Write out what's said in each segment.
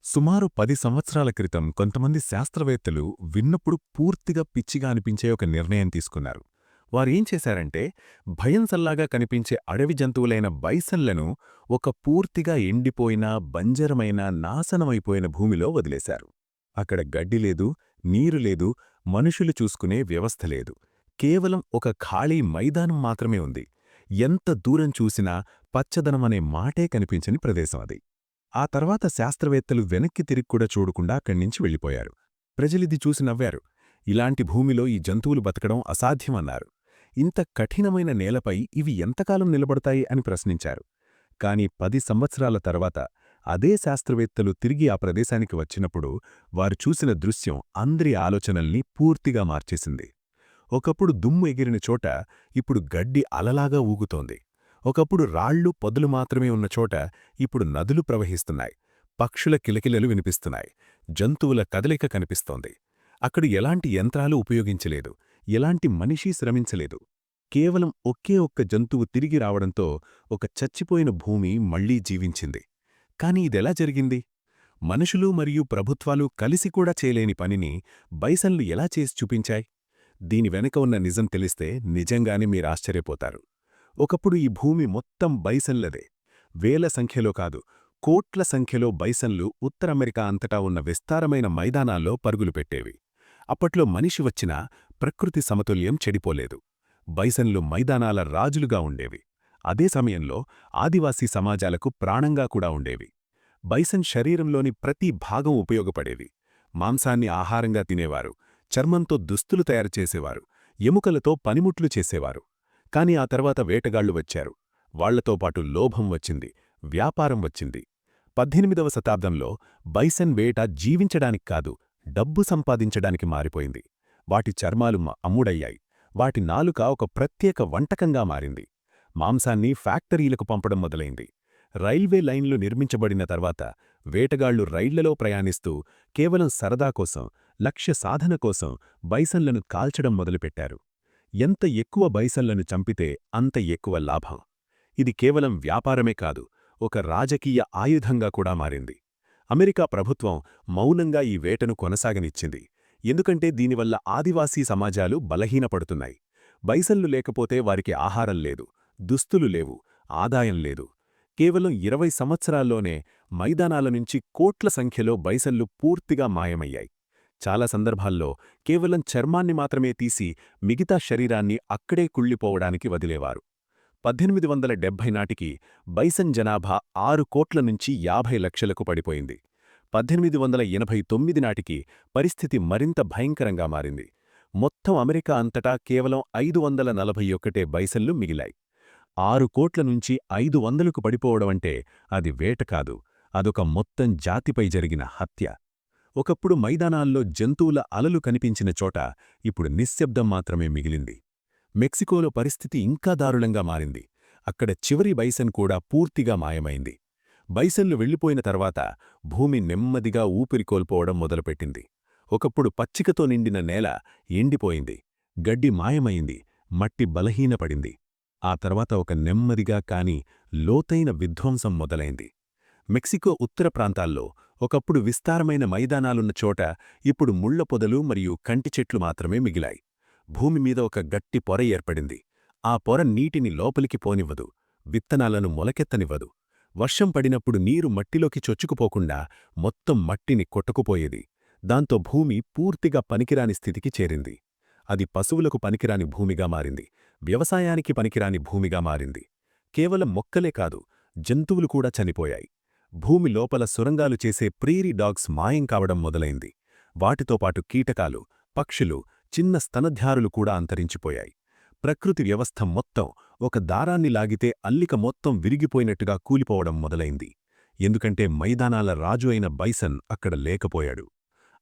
సుమారు 10 సంవత్సరాల క్రితం కొంతమంది శాస్త్రవేత్తలు విన్నప్పుడు పూర్తిగా పిచ్చిగా అనిపించే ఒక నిర్ణయం తీసుకున్నారు. వారేం చేశారంటే, భయంసల్లాగా కనిపించే అడవి జంతువులైన బైసన్లను ఒక పూర్తిగా ఎండిపోయిన, బంజరమైన, నాశనమైపోయిన భూమిలో వదిలేశారు. అక్కడ గడ్డి లేదు, నీరు లేదు, మనుషులు చూసుకునే వ్యవస్థ లేదు. కేవలం ఒక ఖాళీ మైదానం మాత్రమే ఉంది. ఎంత దూరం చూసినా పచ్చదనమనే మాటే కనిపించని ప్రదేశం అది. ఆ తర్వాత శాస్త్రవేత్తలు వెనక్కి తిరిగి కూడా చూడకుండా అక్కడ్నించి వెళ్ళిపోయారు. ప్రజలిది చూసి నవ్వారు. ఇలాంటి భూమిలో ఈ జంతువులు బతకడం అసాధ్యమన్నారు. ఇంత కఠినమైన నేలపై ఇవి ఎంతకాలం నిలబడతాయి అని ప్రశ్నించారు. కాని 10 సంవత్సరాల తర్వాత అదే శాస్త్రవేత్తలు తిరిగి ఆ ప్రదేశానికి వచ్చినప్పుడు వారు చూసిన దృశ్యం అందరి ఆలోచనల్ని పూర్తిగా మార్చేసింది. ఒకప్పుడు దుమ్ము ఎగిరిన చోట ఇప్పుడు గడ్డి అలలాగా ఊగుతోంది. ఒకప్పుడు రాళ్ళు పొదలు మాత్రమే ఉన్న చోట ఇప్పుడు నదులు ప్రవహిస్తున్నాయి. పక్షుల కిలకిలలు వినిపిస్తున్నాయి. జంతువుల కదలిక కనిపిస్తోంది. అక్కడ ఎలాంటి యంత్రాలు ఉపయోగించలేదు. ఎలాంటి మనిషి శ్రమించలేదు. కేవలం ఒకే ఒక్క జంతువు తిరిగి రావడంతో ఒక చచ్చిపోయిన భూమి మళ్లీ జీవించింది. కాని ఇదెలా జరిగింది? మనుషులు మరియు ప్రభుత్వాలు కలిసి కూడా చేయలేని పనిని బైసన్లు ఎలా చేసి చూపించాయి? దీని వెనక ఉన్న నిజం తెలిస్తే నిజంగానే మీరాశ్చర్యపోతారు. ఒకప్పుడు ఈ భూమి మొత్తం బైసన్లదే. వేల సంఖ్యలో కాదు, కోట్ల సంఖ్యలో బైసన్లు ఉత్తర అమెరికా అంతటా ఉన్న విస్తారమైన మైదానాల్లో పరుగులు పెట్టేవి. అప్పట్లో మనిషి వచ్చినా ప్రకృతి సమతుల్యం చెడిపోలేదు. బైసన్లు మైదానాల రాజులుగా ఉండేవి. అదే సమయంలో ఆదివాసీ సమాజాలకు ప్రాణంగా కూడా ఉండేవి. బైసన్ శరీరంలోని ప్రతి భాగం ఉపయోగపడేవి. మాంసాన్ని ఆహారంగా తినేవారు, చర్మంతో దుస్తులు తయారు చేసేవారు, ఎముకలతో పనిముట్లు చేసేవారు. కాని ఆ తర్వాత వేటగాళ్లు వచ్చారు. వాళ్లతో పాటు లోభం వచ్చింది, వ్యాపారం వచ్చింది. 18వ శతాబ్దంలో బైసన్ వేట జీవించడానికి కాదు, డబ్బు సంపాదించడానికి మారిపోయింది. వాటి చర్మాలు అమ్ముడయ్యాయి. వాటి నాలుక ఒక ప్రత్యేక వంటకంగా మారింది. మాంసాన్ని ఫ్యాక్టరీలకు పంపడం మొదలైంది. రైల్వే లైన్లు నిర్మించబడిన తర్వాత వేటగాళ్లు రైళ్లలో ప్రయాణిస్తూ కేవలం సరదా కోసం, లక్ష్య సాధన కోసం బైసన్లను కాల్చడం మొదలుపెట్టారు. ఎంత ఎక్కువ బైసన్లను చంపితే అంత ఎక్కువ లాభం. ఇది కేవలం వ్యాపారమే కాదు, ఒక రాజకీయ ఆయుధంగా కూడా మారింది. అమెరికా ప్రభుత్వం మౌనంగా ఈ వేటను కొనసాగనిచ్చింది. ఎందుకంటే దీనివల్ల ఆదివాసీ సమాజాలు బలహీనపడుతున్నాయి. బైసన్లు లేకపోతే వారికి ఆహారం లేదు, దుస్తులు లేవు, ఆదాయం లేదు. కేవలం 20 సంవత్సరాల్లోనే మైదానాల నుంచి కోట్ల సంఖ్యలో బైసన్లు పూర్తిగా మాయమయ్యాయి. చాలా సందర్భాల్లో కేవలం చర్మాన్ని మాత్రమే తీసి మిగతా శరీరాన్ని అక్కడే కుళ్ళిపోవడానికి వదిలేవారు. 1870 నాటికి బైసన్ జనాభా 6 కోట్ల నుంచి 50 లక్షలకు పడిపోయింది. 1889 నాటికి పరిస్థితి మరింత భయంకరంగా మారింది. మొత్తం అమెరికా అంతటా కేవలం 541 బైసన్లు మిగిలాయి. 6 కోట్ల నుంచి 500కు పడిపోవడమంటే అది వేట కాదు, అదొక మొత్తం జాతిపై జరిగిన హత్య. ఒకప్పుడు మైదానాల్లో జంతువుల అలలు కనిపించిన చోట ఇప్పుడు నిశ్శబ్దం మాత్రమే మిగిలింది. మెక్సికోలో పరిస్థితి ఇంకా దారుణంగా మారింది. అక్కడ చివరి బైసన్ కూడా పూర్తిగా మాయమైంది. బైసన్లు వెళ్లిపోయిన తర్వాత భూమి నెమ్మదిగా ఊపిరి కోల్పోవడం మొదలుపెట్టింది. ఒకప్పుడు పచ్చికతో నిండిన నేల ఎండిపోయింది. గడ్డి మాయమైంది, మట్టి బలహీనపడింది. ఆ తర్వాత ఒక నెమ్మదిగా కాని లోతైన విధ్వంసం మొదలైంది. మెక్సికో ఉత్తర ప్రాంతాల్లో ఒకప్పుడు విస్తారమైన మైదానాలున్న చోట ఇప్పుడు ముళ్ల పొదలు మరియు కంటి చెట్లు మాత్రమే మిగిలాయి. భూమి మీద ఒక గట్టి పొర ఏర్పడింది. ఆ పొర నీటిని లోపలికి పోనివ్వదు, విత్తనాలను మొలకెత్తనివ్వదు. వర్షం పడినప్పుడు నీరు మట్టిలోకి చొచ్చుకుపోకుండా మొత్తం మట్టిని కొట్టుకుపోయేది. దాంతో భూమి పూర్తిగా పనికిరాని స్థితికి చేరింది. అది పశువులకు పనికిరాని భూమిగా మారింది, వ్యవసాయానికి పనికిరాని భూమిగా మారింది. కేవలం మొక్కలే కాదు, జంతువులు కూడా చనిపోయాయి. భూమి లోపల సొరంగాలు చేసే ప్రీరీ డాగ్స్ మాయం కావడం మొదలైంది. వాటితో పాటు కీటకాలు, పక్షులు, చిన్న స్తనధారులు కూడా అంతరించిపోయాయి. ప్రకృతి వ్యవస్థ మొత్తం ఒక దారాన్ని లాగితే అల్లిక మొత్తం విరిగిపోయినట్టుగా కూలిపోవడం మొదలైంది. ఎందుకంటే మైదానాల రాజు అయిన బైసన్ అక్కడ లేకపోయాడు.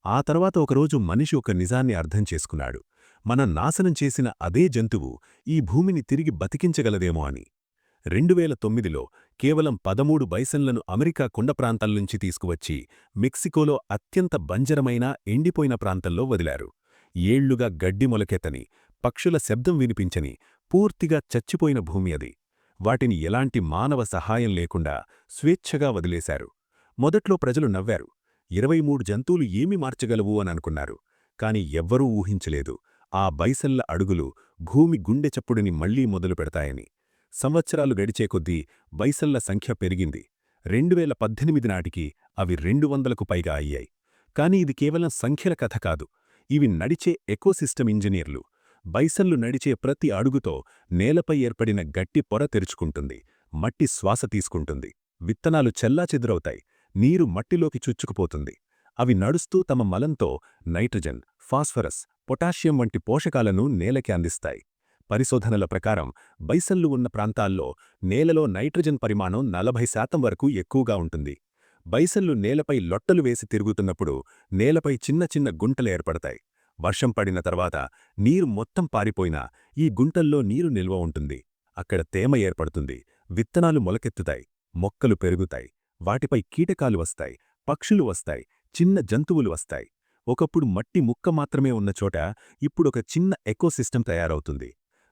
ఆ తర్వాత ఒకరోజు మనిషి ఒక నిజాన్ని అర్థం చేసుకున్నాడు. మనం నాశనం చేసిన అదే జంతువు ఈ భూమిని తిరిగి బతికించగలదేమో అని. 2009లో కేవలం 13 బైసన్లను అమెరికా కొండ ప్రాంతాల్నుంచి తీసుకువచ్చి మెక్సికోలో అత్యంత బంజరమైన ఎండిపోయిన ప్రాంతంలో వదిలారు. ఏళ్లుగా గడ్డి మొలకెత్తని, పక్షుల శబ్దం వినిపించని, పూర్తిగా చచ్చిపోయిన భూమి అది. వాటిని ఎలాంటి మానవ సహాయం లేకుండా స్వేచ్ఛగా వదిలేశారు. మొదట్లో ప్రజలు నవ్వారు, 23 జంతువులు ఏమి మార్చగలవు అని అనుకున్నారు. కాని ఎవ్వరూ ఊహించలేదు ఆ బైసన్ల అడుగులు భూమి గుండె చప్పుడుని మళ్లీ మొదలు పెడతాయని. సంవత్సరాలు గడిచే కొద్దీ బైసన్ల సంఖ్య పెరిగింది. 2018 నాటికి అవి 200కు పైగా అయ్యాయి. కాని ఇది కేవలం సంఖ్యల కథ కాదు. ఇవి నడిచే ఎకోసిస్టమ్ ఇంజనీర్లు. బైసన్లు నడిచే ప్రతి అడుగుతో నేలపై ఏర్పడిన గట్టి పొర తెరుచుకుంటుంది. మట్టి శ్వాస తీసుకుంటుంది. విత్తనాలు చెల్లాచెదురవుతాయి. నీరు మట్టిలోకి చుచ్చుకుపోతుంది. అవి నడుస్తూ తమ మలంతో నైట్రజన్, ఫాస్ఫరస్, పొటాషియం వంటి పోషకాలను నేలకి అందిస్తాయి. పరిశోధనల ప్రకారం బైసన్లు ఉన్న ప్రాంతాల్లో నేలలో నైట్రజన్ పరిమాణం 40% వరకు ఎక్కువగా ఉంటుంది. బైసన్లు నేలపై లొట్టలు వేసి తిరుగుతున్నప్పుడు నేలపై చిన్న చిన్న గుంటలు ఏర్పడతాయి. వర్షం పడిన తర్వాత నీరు మొత్తం పారిపోయినా ఈ గుంటల్లో నీరు నిల్వ ఉంటుంది. అక్కడ తేమ ఏర్పడుతుంది. విత్తనాలు మొలకెత్తుతాయి. మొక్కలు పెరుగుతాయి. వాటిపై కీటకాలు వస్తాయి. పక్షులు వస్తాయి. చిన్న జంతువులు వస్తాయి. ఒకప్పుడు మట్టి ముక్క మాత్రమే ఉన్న చోట ఇప్పుడొక చిన్న ఎకోసిస్టమ్ తయారవుతుంది.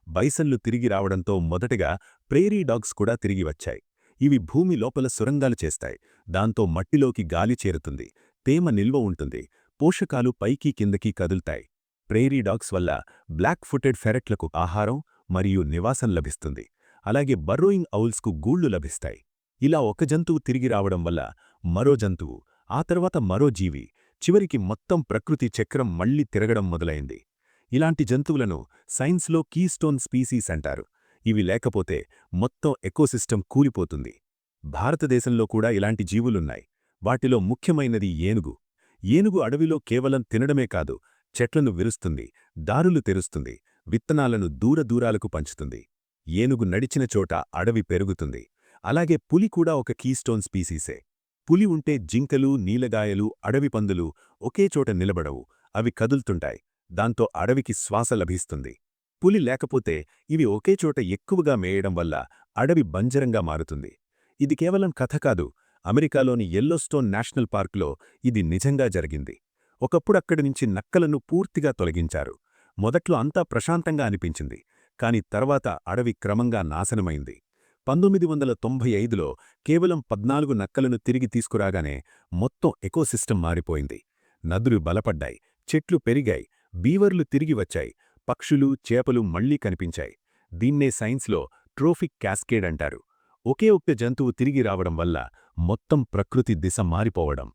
బైసన్లు తిరిగి రావడంతో మొదటగా ప్రేరీ డాగ్స్ కూడా తిరిగి వచ్చాయి. ఇవి భూమి లోపల సొరంగాలు చేస్తాయి. దాంతో మట్టిలోకి గాలి చేరుతుంది. తేమ నిల్వ ఉంటుంది. పోషకాలు పైకి కిందకి కదులుతాయి. ప్రేరీ డాగ్స్ వల్ల బ్లాక్ ఫుటెడ్ ఫెరెట్లకు ఆహారం మరియు నివాసం లభిస్తుంది. అలాగే బర్రోయింగ్ ఔల్స్కు గూళ్లు లభిస్తాయి. ఇలా ఒక జంతువు తిరిగి రావడం వల్ల మరో జంతువు, ఆ తర్వాత మరో జీవి, చివరికి మొత్తం ప్రకృతి చక్రం మళ్లీ తిరగడం మొదలైంది. ఇలాంటి జంతువులను సైన్స్లో కీస్టోన్ స్పీసీస్ అంటారు. ఇవి లేకపోతే మొత్తం ఎకోసిస్టమ్ కూలిపోతుంది. భారతదేశంలో కూడా ఇలాంటి జీవులున్నాయి. వాటిలో ముఖ్యమైనది ఏనుగు. ఏనుగు అడవిలో కేవలం తినడమే కాదు, చెట్లను విరుస్తుంది, దారులు తెరుస్తుంది, విత్తనాలను దూరదూరాలకు పంచుతుంది. ఏనుగు నడిచిన చోట అడవి పెరుగుతుంది. అలాగే పులి కూడా ఒక కీస్టోన్ స్పీసీసే. పులి ఉంటే జింకలు, నీలగాయలు, అడవి పందులు ఒకే చోట నిలబడవు. అవి కదులుతుంటాయి. దాంతో అడవికి శ్వాస లభిస్తుంది. పులి లేకపోతే ఇవి ఒకే చోట ఎక్కువగా మేయడం వల్ల అడవి బంజరంగా మారుతుంది. ఇది కేవలం కథ కాదు. అమెరికాలోని యెల్లోస్టోన్ నేషనల్ పార్కులో ఇది నిజంగా జరిగింది. ఒకప్పుడక్కడి నుంచి నక్కలను పూర్తిగా తొలగించారు. మొదట్లో అంతా ప్రశాంతంగా అనిపించింది. కాని తర్వాత అడవి క్రమంగా నాశనమైంది. 1995లో కేవలం 14 నక్కలను తిరిగి తీసుకురాగానే మొత్తం ఎకోసిస్టమ్ మారిపోయింది. నదులు బలపడ్డాయి. చెట్లు పెరిగాయి. బీవర్లు తిరిగి వచ్చాయి. పక్షులు, చేపలు మళ్లీ కనిపించాయి. దీన్నే సైన్స్లో ట్రోఫిక్ క్యాస్కేడ్ అంటారు. ఒకే ఒక్క జంతువు తిరిగి రావడం వల్ల మొత్తం ప్రకృతి దిశ మారిపోవడం.